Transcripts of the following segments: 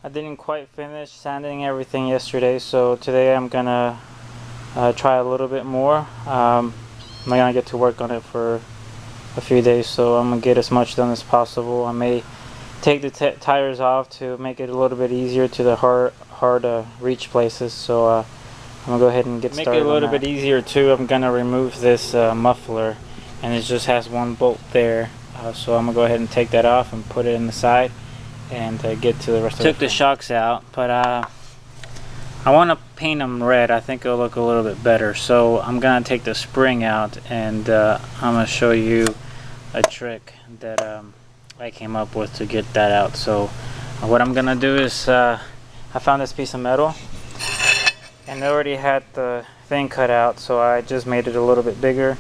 I didn't quite finish sanding everything yesterday, so today I'm gonna try a little bit more. I'm not gonna get to work on it for a few days, so I'm gonna get as much done as possible. I may take the tires off to make it a little bit easier to the hard reach places, so I'm gonna go ahead and get started. Make it a little bit easier too, I'm gonna remove this muffler, and it just has one bolt there, so I'm gonna go ahead and take that off and put it in the side and get to the rest of it. Took the shocks out, but I want to paint them red. I think it'll look a little bit better, so I'm gonna take the spring out, and I'm gonna show you a trick that I came up with to get that out. So what I'm gonna do is I found this piece of metal, and they already had the thing cut out, so I just made it a little bit bigger,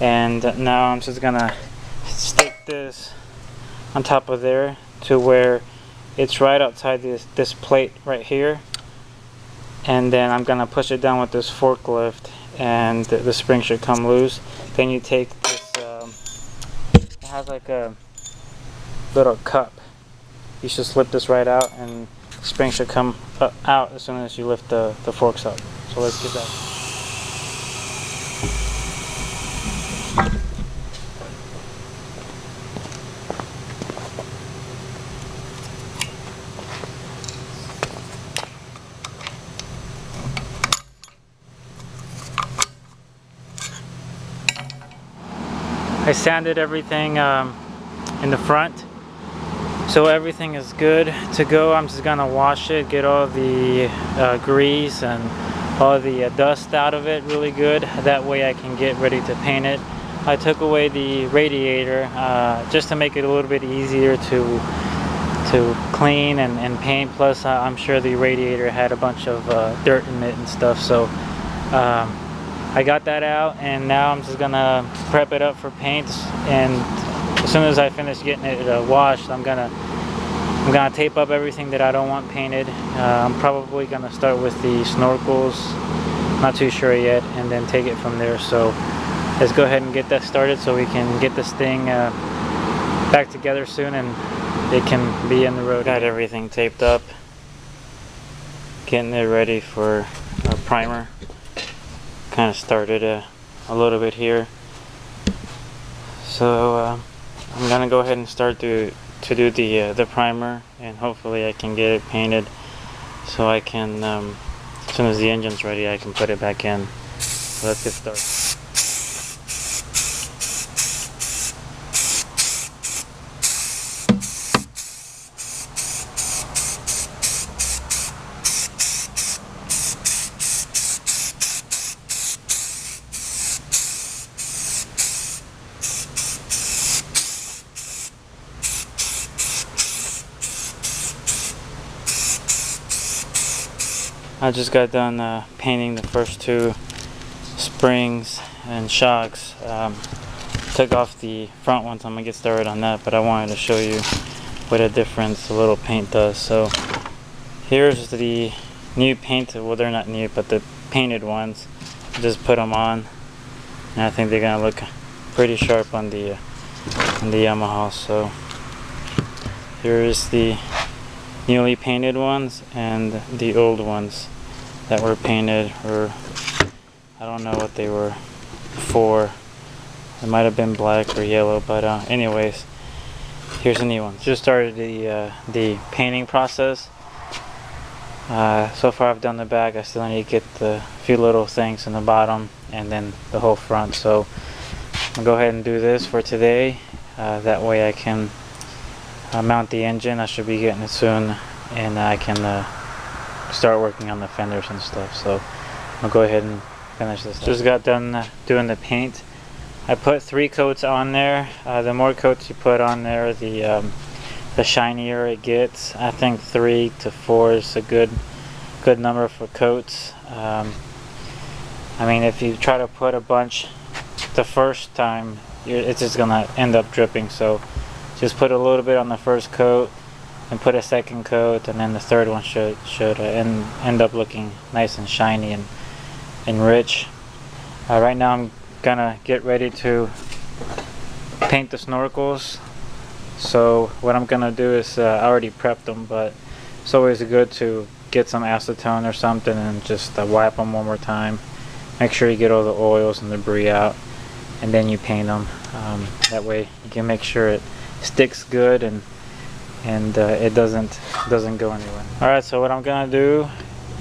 and now I'm just gonna stick this on top of there to where it's right outside this plate right here, and then I'm gonna push it down with this forklift, and the spring should come loose. Then you take this, it has like a little cup, you should slip this right out, and the spring should come out as soon as you lift the forks up. So let's get that. I sanded everything in the front, so everything is good to go. I'm just gonna wash it, get all the grease and all the dust out of it really good. That way I can get ready to paint it. I took away the radiator just to make it a little bit easier to clean and paint. Plus I'm sure the radiator had a bunch of dirt in it and stuff, so I got that out, and now I'm just gonna prep it up for paints. And as soon as I finish getting it washed, I'm gonna tape up everything that I don't want painted. I'm probably gonna start with the snorkels, not too sure yet, and then take it from there. So let's go ahead and get that started so we can get this thing back together soon and it can be in the road. Got everything taped up, getting it ready for a primer. Kind of started a little bit here, so I'm gonna go ahead and start to do the primer, and hopefully I can get it painted so I can as soon as the engine's ready I can put it back in. So let's get started. I just got done painting the first two springs and shocks. Took off the front ones. I'm gonna get started on that, but I wanted to show you what a difference a little paint does. So here's the new paint. Well, they're not new, but the painted ones. Just put them on, and I think they're gonna look pretty sharp on the Yamaha. So here is the newly painted ones and the old ones that were painted, or I don't know what they were for. It might have been black or yellow, but anyways, here's the new one. Just started the painting process. So far I've done the back. I still need to get the few little things in the bottom and then the whole front. So I'll go ahead and do this for today. That way I can mount the engine. I should be getting it soon, and I can start working on the fenders and stuff. So I'll go ahead and finish this up. Just got done doing the paint. I put 3 coats on there. The more coats you put on there, the shinier it gets. I think 3 to 4 is a good number for coats. I mean, if you try to put a bunch the first time, it's just gonna end up dripping. So just put a little bit on the first coat, and put a second coat, and then the third one should end up looking nice and shiny and rich. Right now I'm gonna get ready to paint the snorkels. So what I'm gonna do is I already prepped them, but as it's always good to get some acetone or something and just wipe them one more time. Make sure you get all the oils and debris out, and then you paint them. That way you can make sure it sticks good and it doesn't go anywhere. Alright, so what I'm gonna do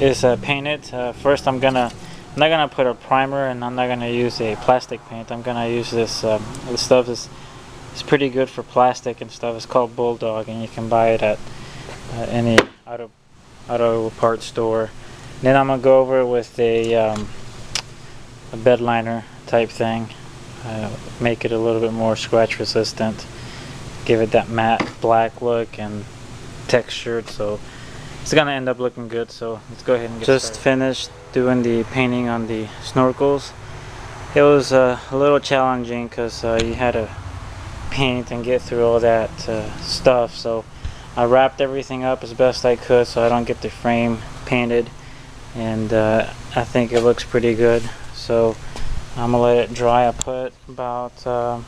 is paint it. First I'm not gonna put a primer, and I'm not gonna use a plastic paint. I'm gonna use this this stuff is pretty good for plastic and stuff. It's called Bulldog, and you can buy it at any auto parts store. Then I'm gonna go over with a bed liner type thing, make it a little bit more scratch resistant, give it that matte black look and textured, so it's gonna end up looking good. So let's go ahead and get started. Finished doing the painting on the snorkels. It was a little challenging because you had to paint and get through all that stuff, so I wrapped everything up as best I could so I don't get the frame painted, and I think it looks pretty good. So I'm gonna let it dry. I put about 3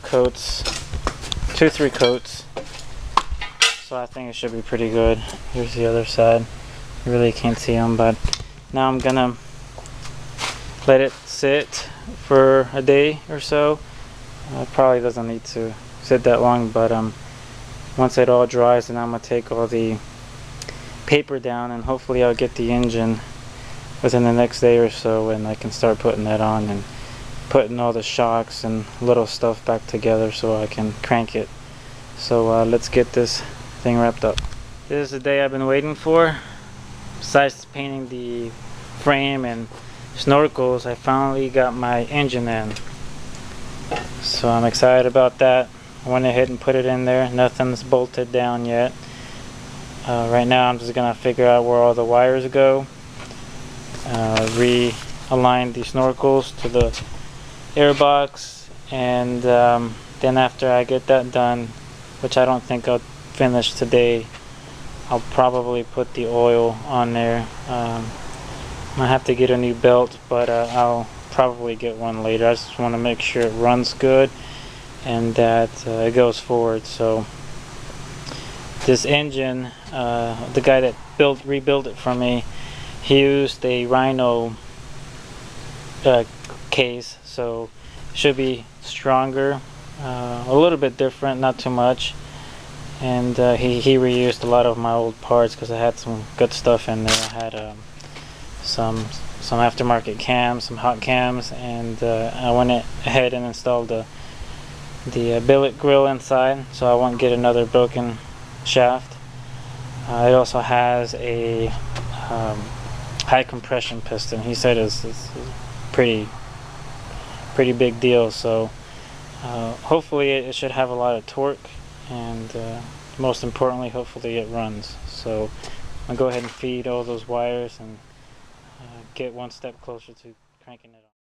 coats, so I think it should be pretty good. Here's the other side. You really can't see them, but now I'm gonna let it sit for a day or so. Probably doesn't need to sit that long, but once it all dries, then I'm gonna take all the paper down, and hopefully I'll get the engine within the next day or so, and I can start putting that on and putting all the shocks and little stuff back together so I can crank it. So let's get this thing wrapped up. This is the day I've been waiting for. Besides painting the frame and snorkels, I finally got my engine in, so I'm excited about that. I went ahead and put it in there. Nothing's bolted down yet. Right now I'm just gonna figure out where all the wires go, realign the snorkels to the airbox, and then after I get that done, which I don't think I'll finish today, I'll probably put the oil on there. I have to get a new belt, but I'll probably get one later. I just want to make sure it runs good and that it goes forward. So this engine, the guy that rebuilt it for me, he used a Rhino case, so it should be stronger, a little bit different, not too much. And he reused a lot of my old parts because I had some good stuff in there. I had some aftermarket cams, some hot cams, and I went ahead and installed the billet grill inside, so I won't get another broken shaft. It also has a high compression piston. He said it's pretty big deal, so hopefully it should have a lot of torque, and most importantly, hopefully it runs. So I'll go ahead and feed all those wires and get one step closer to cranking it on.